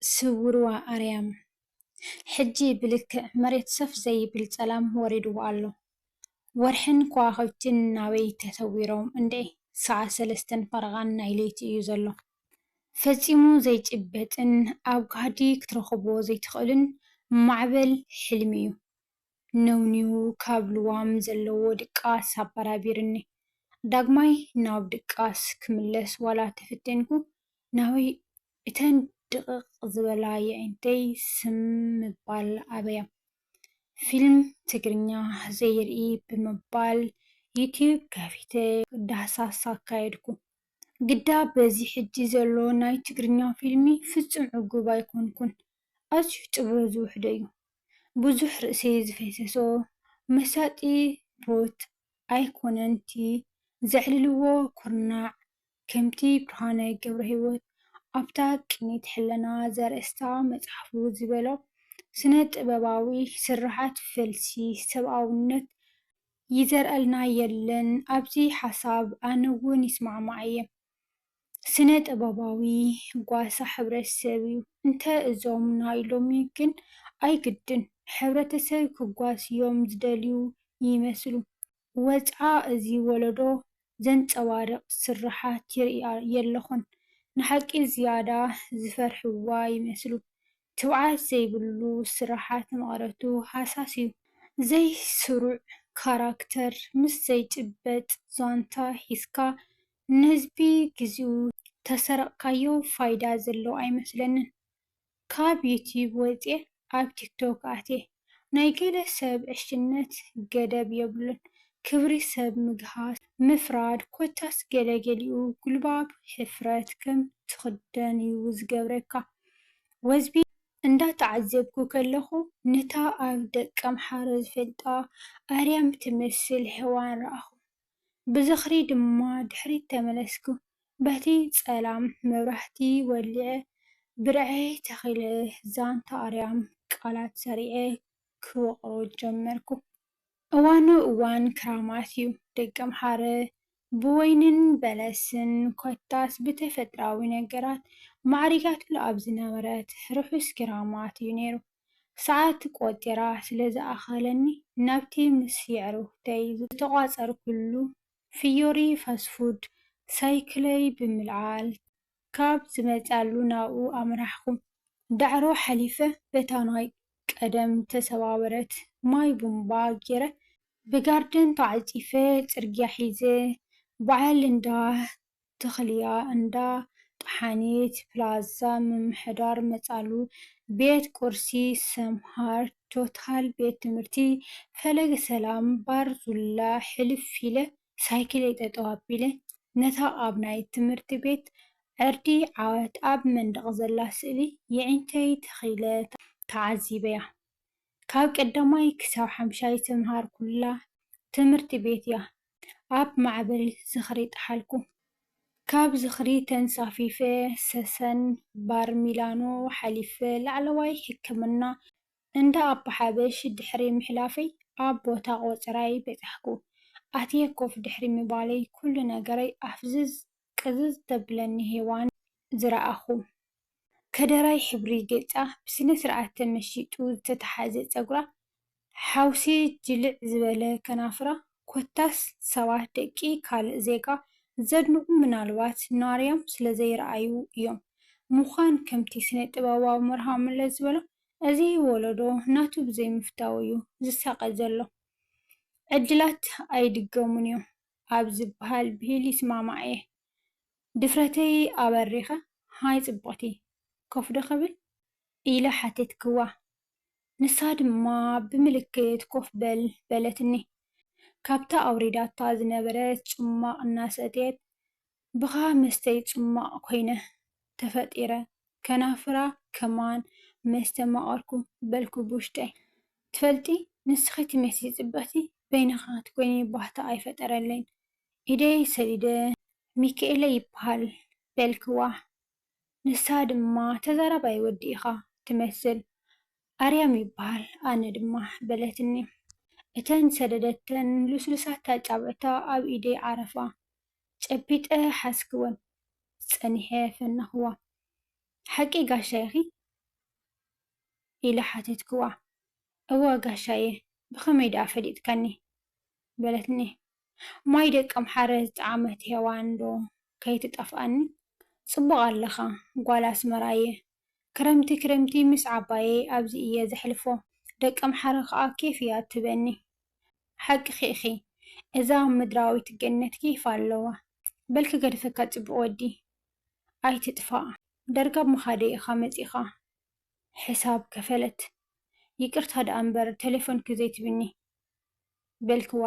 ስውርዋ ኣርያም ሕጂ ብልክዕ መሬት ሰፍ ዘይብል ጸላም ወሪድዎ ኣሎ። ወርሕን ከዋኽብትን ናበይ ተሰዊሮም እንዴ! ሰዓት 3 ፈረቓን ናይ ለይቲ እዩ ዘሎ። ፈጺሙ ዘይጭበጥን ኣብ ጋህዲ ክትረኽቦ ዘይትኽእልን ማዕበል ሕልሚ እዩ። ነውኒዩ ካብ ልዋም ዘለዎ ድቃስ ኣበራቢርኒ። ዳግማይ ናብ ድቃስ ክምለስ ዋላ ተፈቲንኩ ናበይ እተን ድቕቕ ዝበላ ኣዒንተይ ስም ምባል ኣበያ? ፊልም ትግርኛ ዘይርኢ ብምባል ዩቲብ ከፊተ ዳህሳስ ኣካየድኩ። ግዳ በዚ ሕጂ ዘሎ ናይ ትግርኛ ፊልሚ ፍጹም ዕጉብ ኣይኮንኩን። ኣዝዩ ጭብሮ ዝውሕዶ እዩ። ብዙሕ ርእሲ ዝፈሰሶ መሳጢ ሮት ኣይኮነንቲ ዘዕልልዎ ኩርናዕ ከምቲ ብርሃነ ገብረሂወት ኣብታ ቅኒት ሕለና ዘርእስታ መፅሓፉ ዝበሎ ስነ ጥበባዊ ስርሓት ፈልሲ ሰብኣውነት ይዘርአልና የለን። ኣብዚ ሓሳብ ኣነ እውን ይስማዕማዕ እየ። ስነ ጥበባዊ ጓሳ ሕብረተሰብ እዩ እንተ እዞም ናይ ሎሚ ግን ኣይግድን ሕብረተሰብ ክጓስዮም ዝደልዩ ይመስሉ። ወፃ እዚ ወለዶ ዘንፀባርቕ ስርሓት ይርኢ የለኹን። ንሓቂ ዝያዳ ዝፈርሕዋ ይመስሉ። ትብዓት ዘይብሉ ስርሓት መቕረቱ ሃሳስ እዩ። ዘይስሩዕ ካራክተር ምስ ዘይጭበጥ ዛንታ ሒዝካ ንህዝቢ ግዚኡ ተሰረቕካዮ ፋይዳ ዘለዎ ኣይመስለንን። ካብ ዩቲብ ወፅየ ኣብ ቲክቶክ ኣትየ። ናይ ገለ ሰብ ዕሽነት ገደብ የብሉን። ክብሪ ሰብ ምግሃስ ምፍራድ ኮታስ ገለገሊኡ ጉልባብ ሕፍረት ከም ትኽደን እዩ ዝገብረካ። ወዝቢ እንዳተዓዘብኩ ከለኹ ነታ ኣብ ደቀ ኣምሓረ ዝፈልጣ ኣርያም ትመስል ሔዋን ረኣኹ። ብዝኽሪ ድማ ድሕሪት ተመለስኩ። በቲ ጸላም መብራህቲ ወሊዐ ብርዐይ ተኺለ ዛንታ ኣርያም ቃላት ሰሪዐ ክወቕሮ ጀመርኩ። እዋኑ እዋን ክራማት እዩ። ደቀ ኣምሓረ ብወይንን በለስን ኮታስ ብተፈጥራዊ ነገራት ማዕሪጋትሉ ኣብ ዝነበረት ርሑስ ክራማት እዩ ነይሩ። ሰዓት ቆጢራ ስለ ዝኣኸለኒ ናብቲ ምስ የዕርኽተይ ዝተቋፀርኩሉ ፊዮሪ ፋስትፉድ ሳይክለይ ብምልዓል ካብ ዝመፃሉ ናብኡ ኣምራሕኩ። ዳዕሮ ሓሊፈ በታ ናይ ቀደም ተሰባበረት ማይ ቡንባ ገይረ ብጋርደን ተዓፂፈ ፅርግያ ሒዘ በዓል እንዳ ተኽልያ እንዳ ጠሓኒት ፕላዛ ምምሕዳር መፃሉ ቤት ቁርሲ ሰምሃር ቶታል ቤት ትምህርቲ ፈለገ ሰላም ባርዙላ ሕልፍ ኢለ ሳይክለይ ጠጠው ኣቢለ ነታ ኣብ ናይ ትምህርቲ ቤት ዕርዲ ዓወት ኣብ መንደቕ ዘላ ስእሊ የዒንተይ ተኺለ ተዓዚበያ። ካብ ቀዳማይ ክሳብ 5ይ ተምሃር ኩላ ትምህርቲ ቤት እያ። ኣብ ማዕበል ዝኽሪ ጠሓልኩ። ካብ ዝኽሪ ተንሳፊፈ ሰሰን ባር ሚላኖ ሓሊፈ ላዕለዋይ ሕክምና እንዳ ኣባ ሓበሽ ድሕሪ ምሕላፈይ ኣብ ቦታ ቆፅራይ በፃሕኩ። ኣትየ ኮፍ ድሕሪ ምባለይ ኩሉ ነገረይ ኣፍዝዝ ቅዝዝ ተብለኒ ሔዋን ዝረኣኹ። ከደራይ ሕብሪ ገፃ ብስነ ስርዓት ተመሺጡ ዝተተሓዘ ፀጉራ ሓውሲ ጅልዕ ዝበለ ከናፍራ ኮታስ ሰባት ደቂ ካልእ ዜጋ ዘድንቑ ምናልባት ንኣርያም ስለዘይረኣዩ እዮም ምዃን ከምቲ ስነ ጥበባዊ መርሃ መለስ ዝበሎ እዚ ወለዶ ናቱ ብዘይምፍታው እዩ ዝሳቀል ዘሎ። ዕድላት ኣይድገሙን እዮም ኣብ ዝበሃል ብሂል ይስማማዕ እየ። ድፍረተይ ኣበሪኸ ሃይ ፅብቕቲ ኮፍ ዶ ክብል ኢለ ሓተትክዋ። ንሳ ድማ ብምልክት ኮፍ በል በለትኒ። ካብታ ኣውሪዳታ ዝነበረት ጽማቕ እናሰተየት ብኻ መስተይ ጽማቕ ኮይነ ተፈጢረ ከናፍራ ከማን መስተ ማቐርኩ በልኩ ብውሽጠይ። ትፈልጢ ንስኺ ትመስሊ ጽብቕቲ በይንኻ ትኮይኒ ባህታ ኣይፈጠረለይን። ኢደይ ሰዲደ ሚካኤለ ይበሃል በልክዋ። ንሳ ድማ ተዛራባይ ወዲ ኢኻ ትመስል ኣርያም ይበሃል ኣነ ድማ በለትኒ። እተን ሰደደተን ልስሉሳት ኣጫብዕታ ኣብ ኢደይ ዓረፋ ጨቢጠ ሓስክወን ፀኒሐ ፈናኽዋ። ሓቂ ጋሻ ኢኺ ኢላ ሓተትክዋ። እዋ ጋሻየ ብኸመይ ደኣ ፈሊጥካኒ በለትኒ። ማይ ደቂ ኣምሓረ ዝጠዓመት ሄዋን ዶ ከይትጠፍኣኒ። ጽቡቕ ኣለኻ ጓል ኣስመራ እየ። ክረምቲ ክረምቲ ምስ ዓባየ ኣብዚ እየ ዘሕልፎ። ደቂ ኣምሓረ ከዓ ኬፍ እያ ትበኒ። ሓቂ ኺእኺ እዛ ምድራዊት ገነት ኬፍ ኣለዋ። በልኪ ገድፈካ ጽቡቕ ወዲ ኣይትጥፋእ። ዳርጋ ብመኻደ ኢኻ መጺኻ ሕሳብ ከፈለት። ይቅርታ ደኣ እምበር ቴሌፎን ክዘይትብኒ በልክዋ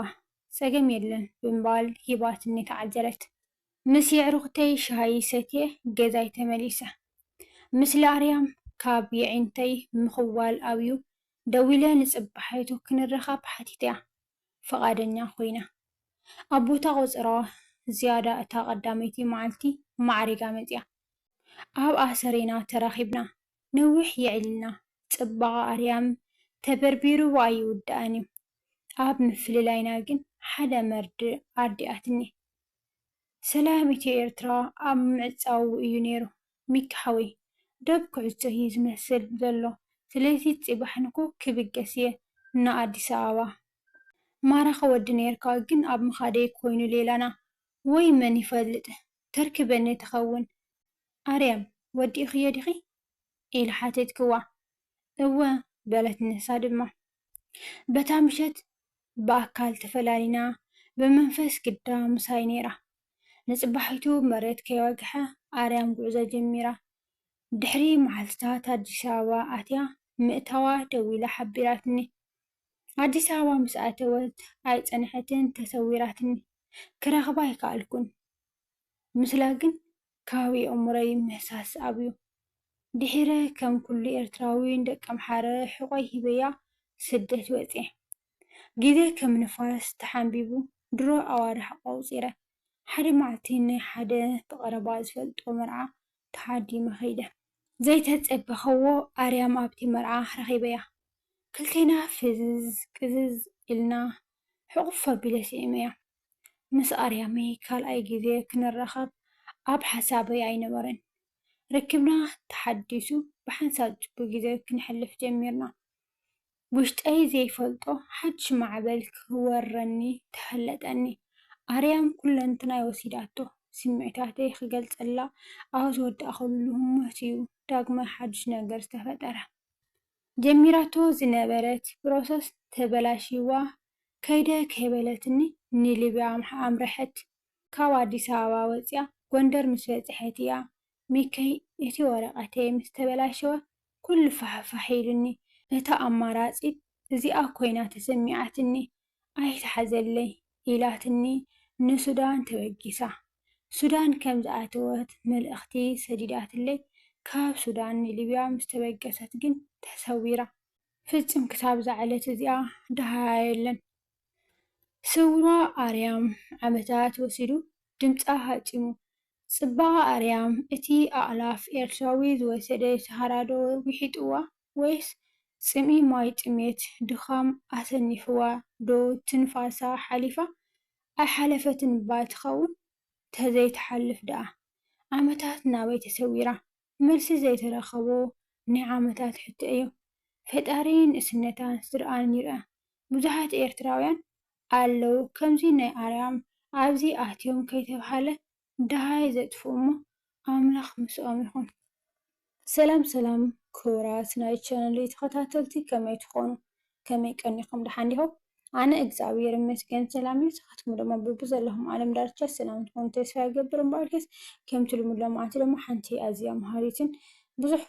ፀገም የለን ብምባል ሂባትኒ ተዓጀለት። ምስ የዕሩኽተይ ሻሂ ሰትየ ገዛይ ተመሊሰ። ምስሊ ኣርያም ካብ የዒንተይ ምኽዋል ኣብዩ ደው ኢለ ንጽባሕቱ ክንረኻብ ሓቲትያ ፈቓደኛ ኮይና። ኣቦታ ቁፅራ ዝያዳ እታ ቀዳመይቲ መዓልቲ ማዕሪጋ መፅያ። ኣብ ኣሰሬና ተራኺብና ነዊሕ የዕልና ጽባቐ ኣርያም ተበርቢሩ ኣይውዳእን እዩ። ኣብ ምፍልላይና ግን ሓደ መርድእ ኣርዲኣትኒ። ሰላም ኢትዮ ኤርትራ ኣብ ምዕፃው እዩ ነይሩ። ሚካሓወይ ደብ ኩዕሶ እዩ ዝመስል ዘሎ። ስለዚ ጽባሕንኩ ክብገስ እየ ንኣዲስ ኣበባ። ማራኸ ወዲ ነርካ ግን ኣብ ምኻደይ ኮይኑ ሌላና ወይ መን ይፈልጥ ተርክበኒ ትኸውን። ኣርያም ወዲእኽዮ ዲኺ ኢላ ሓተትክዋ። እወ በለት ንሳ ድማ። በታ ምሸት ብኣካል ተፈላሊና ብመንፈስ ግዳ ምሳይ ነይራ። ንጽባሒቱ መሬት ከይወግሐ ኣርያም ጉዕዞ ጀሚራ። ድሕሪ መዓልትታት ኣዲስ ኣበባ ኣትያ ምእታዋ ደው ኢላ ሓቢራትኒ። ኣዲስ ኣበባ ምስ ኣተወት ኣይጸንሐትን ተሰዊራትኒ። ክረኽባ ኣይከኣልኩን። ምስላ ግን ከባቢ ኣእሙረይ ምህሳስ ኣብዩ። ድሒረ ከም ኩሉ ኤርትራዊ ደቂ ኣምሓረ ሕቖይ ሂበያ ስደት ወፅየ። ግዜ ከም ንፋስ ተሓንቢቡ ድሮ ኣዋርሕ ቀውፂረ። ሓደ መዓልቲ ናይ ሓደ ብቐረባ ዝፈልጦ መርዓ ተሓዲመ ኸይደ። ዘይተጸበኸዎ ኣርያም ኣብቲ መርዓ ረኺበያ። ክልቴና ፍዝዝ ቅዝዝ ኢልና ሕቑፍ ኣቢለ ስዒመያ። ምስ ኣርያመይ ካልኣይ ግዜ ክንራኸብ ኣብ ሓሳበይ ኣይነበረን። ረኪብና ተሓዲሱ ብሓንሳብ ጽቡቕ ግዜ ክንሕልፍ ጀሚርና። ውሽጠይ ዘይፈልጦ ሓድሽ ማዕበል ክወረኒ ተፈለጠኒ። ኣርያም ኩለንትናይ ወሲዳቶ ስምዒታተይ ክገልጸላ ኣብ ዝወዳእኸሉ ህሞት እዩ ዳግማይ ሓድሽ ነገር ዝተፈጠረ። ጀሚራቶ ዝነበረት ፕሮሰስ ተበላሽዋ ከይደ ከይበለትኒ ንሊብያ ኣምርሐት። ካብ ኣዲስ ኣበባ ወፅያ ጎንደር ምስ በጽሐት እያ ሚከይ እቲ ወረቐተይ ምስ ተበላሸወ ኩሉ ፋሕፋሕ ኢሉኒ። እታ ኣማራፂት እዚኣ ኮይና ተሰሚዓትኒ። ኣይተሓዘለይ ኢላትኒ ንሱዳን ተበጊሳ። ሱዳን ከም ዝኣተወት መልእኽቲ ሰዲዳትለይ። ካብ ሱዳን ንሊብያ ምስ ተበገሰት ግን ተሰዊራ። ፍጽም ክሳብ ዝዓለት እዚኣ ድሃ የለን። ስውሯ ኣርያም ዓመታት ወሲዱ ድምፃ ሃፂሙ። ጽባቐ ኣርያም እቲ ኣዕላፍ ኤርትራዊ ዝወሰደ ተሃራዶ ውሒጥዋ ወይስ ጽምኢ ማይ ጥሜት ድኻም ኣሰኒፍዋ ዶ ትንፋሳ ሓሊፋ ኣይሓለፈትን እባ ትኸውን ተዘይተሓልፍ ደኣ። ዓመታት ናበይ ተሰዊራ መልሲ ዘይተረኸቦ ናይ ዓመታት ሕቶ እዩ። ፈጣሪ ንእስነታን ስድራን ይርአ። ብዙሓት ኤርትራውያን ኣለዉ ከምዚ ናይ ኣርያም ኣብዚ ኣትዮም ከይተባሃለ ድሃይ ዘጥፍኡ እሞ ኣምላኽ ምስኦም ይኹን። ሰላም ሰላም ክቡራት ናይ ቻናለይ ተኸታተልቲ ከመይ ትኾኑ? ከመይ ቀኒኹም ድሓን ዲኹም? ኣነ እግዚኣብሔር ይመስገን ሰላም እዩ። ንስኻትኩም ድማ በብዘለኹም ዓለም ዳርቻ ሰላም ትኾኑ ተስፋ ይገብር እምበኣልከስ ከምቲ ልሙድ ሎማዓንቲ ድማ ሓንቲ ኣዝያ መሃሪትን ብዙሕ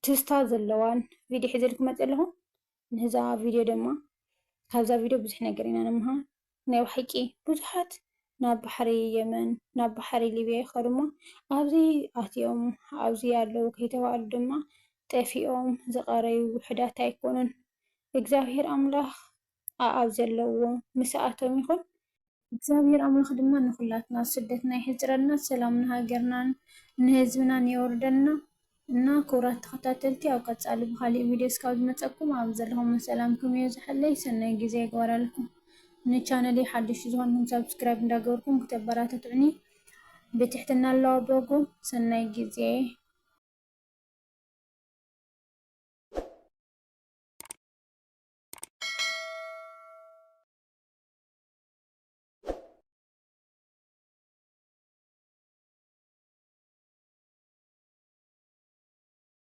ትስታ ዘለዋን ቪድዮ ሒዘልኩም መፅእ ኣለኹ። ንዛ ቪድዮ ድማ ካብዛ ቪድዮ ብዙሕ ነገር ኢና ንምሃር። ናይ ባሕቂ ብዙሓት ናብ ባሕሪ የመን ናብ ባሕሪ ሊብያ ይኸዱ እሞ ኣብዚ ኣትዮም ኣብዚ ያለው ከይተባሃሉ ድማ ጠፊኦም ዝቐረዩ ውሕዳት ኣይኮኑን። እግዚኣብሔር ኣምላኽ ኣብ ዘለዎ ምስኣቶም ይኹን። እግዚኣብሔር ኣምላኽ ድማ ንኹላትና ስደትና ይሕፅረልና፣ ሰላም ንሃገርናን ንህዝብናን የወርደልና እና ክቡራት ተኸታተልቲ ኣብ ቀጻሊ ብካሊእ ቪድዮ እስካብ ዝመፀኩም ኣብ ዘለኹም ሰላምኩም ይብዛሕለይ። ሰናይ ግዜ ይግበረልኩም። ንቻነለይ ሓድሽ ዝኾንኩም ሰብስክራይብ እንዳገበርኩም ክተበራታትዑኒ ብትሕትና ኣለዋበኩም። ሰናይ ግዜ